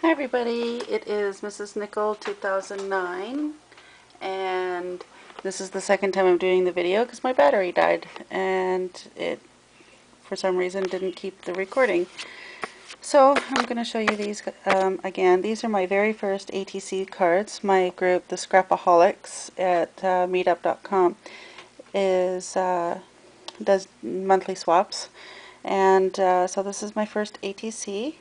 Hi everybody, it is Mrs. Nickel 2009 and this is the second time I'm doing the video because my battery died and it for some reason didn't keep the recording. So I'm going to show you these again. These are my very first ATC cards. My group, the Scrapaholics at meetup.com does monthly swaps, and so this is my first ATC.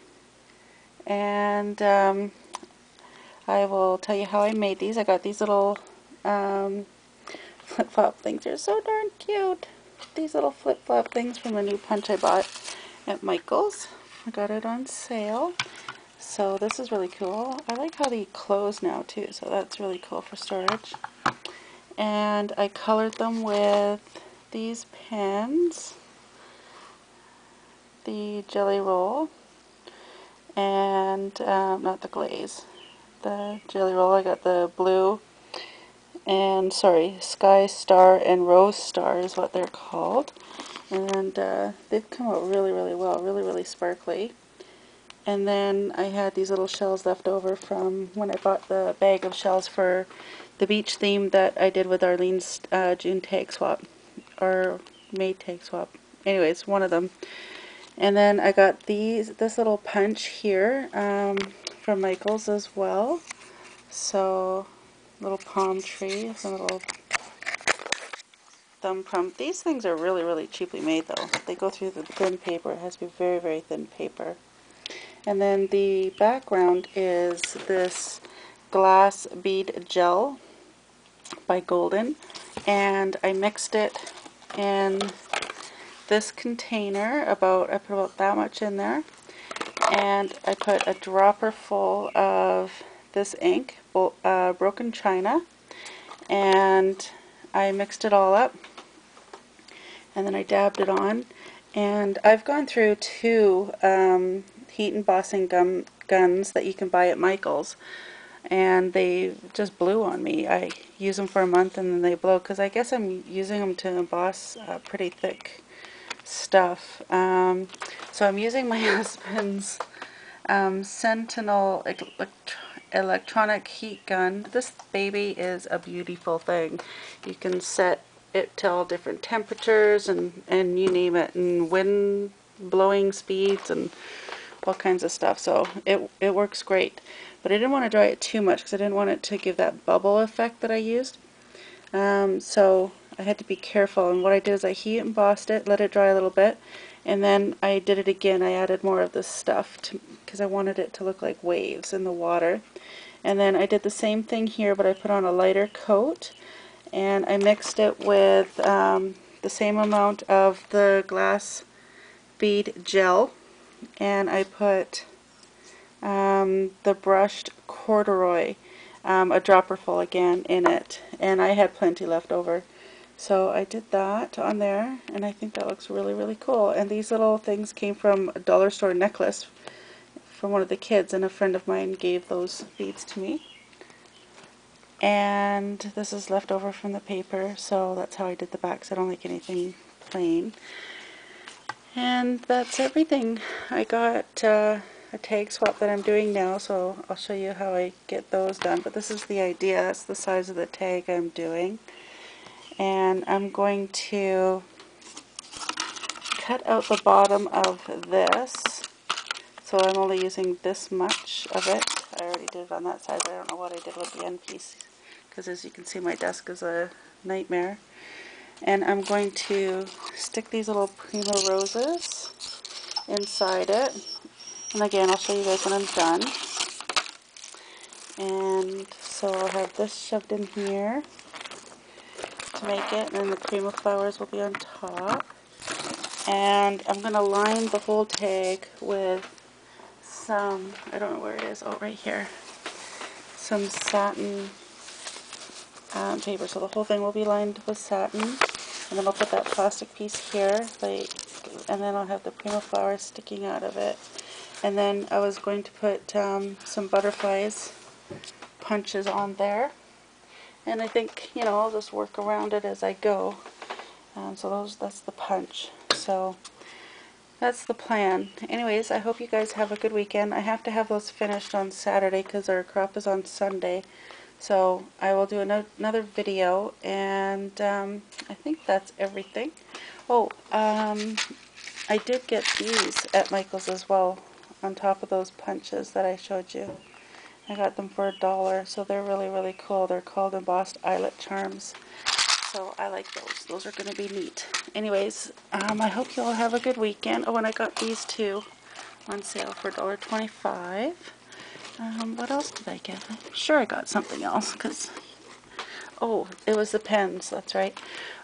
And I will tell you how I made these. I got these little flip-flop things. They're so darn cute. These little flip-flop things from a new punch I bought at Michael's. I got it on sale. So this is really cool. I like how they close now too, so that's really cool for storage. And I colored them with these pens, the Jelly Roll, and not the glaze. The Jelly Roll, I got the blue and, Sky Star and Rose Star is what they're called. And they've come out really, really well, really, really sparkly. And then I had these little shells left over from when I bought the bag of shells for the beach theme that I did with Arlene's June tag swap, or May tag swap. Anyways, one of them. And then I got this little punch here from Michael's as well. So, little palm tree, some little thumb prump. These things are really, really cheaply made though. They go through the thin paper. It has to be very, very thin paper. And then the background is this glass bead gel by Golden. And I mixed it in this container, I put about that much in there. And I put a dropper full of this ink, Broken China. And I mixed it all up. And then I dabbed it on. And I've gone through two heat embossing guns that you can buy at Michael's, and they just blew on me. I use them for a month and then they blow, because I guess I'm using them to emboss pretty thick stuff. So I'm using my husband's Sentinel electronic heat gun. This baby is a beautiful thing. You can set it to all different temperatures and you name it, and wind blowing speeds and all kinds of stuff. So it works great. But I didn't want to dry it too much because I didn't want it to give that bubble effect that I used. So I had to be careful, and what I did is I heat embossed it, let it dry a little bit, and then I did it again. I added more of this stuff because I wanted it to look like waves in the water. And then I did the same thing here, but I put on a lighter coat, and I mixed it with the same amount of the glass bead gel, and I put the brushed corduroy, a dropper full again in it, and I had plenty left over. So I did that on there, and I think that looks really, really cool. And these little things came from a dollar store necklace from one of the kids, and a friend of mine gave those beads to me. And this is left over from the paper, so that's how I did the backs. I don't like anything plain. And that's everything. I got a tag swap that I'm doing now, so I'll show you how I get those done. But this is the idea. That's the size of the tag I'm doing. And I'm going to cut out the bottom of this. So I'm only using this much of it. I already did it on that side, but I don't know what I did with the end piece, because as you can see, my desk is a nightmare. And I'm going to stick these little Prima Roses inside it. And again, I'll show you guys when I'm done. And so I'll have this shoved in here to make it, and then the Prima flowers will be on top. And I'm going to line the whole tag with some, I don't know where it is, oh, right here, some satin paper. So the whole thing will be lined with satin, and then I'll put that plastic piece here, and then I'll have the Prima flowers sticking out of it. And then I was going to put some butterflies punches on there, and I think, you know, I'll just work around it as I go. So that's the punch. So that's the plan. Anyways, I hope you guys have a good weekend. I have to have those finished on Saturday because our crop is on Sunday. So I will do another video, and I think that's everything. Oh, I did get these at Michael's as well, on top of those punches that I showed you. I got them for $1, so they're really, really cool. They're called embossed eyelet charms. So I like those. Those are going to be neat. Anyways, I hope you all have a good weekend. Oh, and I got these two on sale for $1.25. What else did I get? I'm sure I got something else, because, oh, it was the pens. That's right.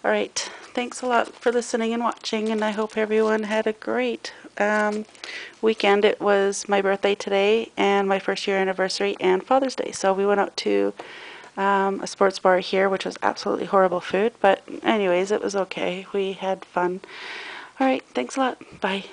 All right. Thanks a lot for listening and watching, and I hope everyone had a great weekend. It was my birthday today, and my first year anniversary, and Father's Day. So we went out to a sports bar here, which was absolutely horrible food, but anyways, it was okay. We had fun. All right, thanks a lot. Bye.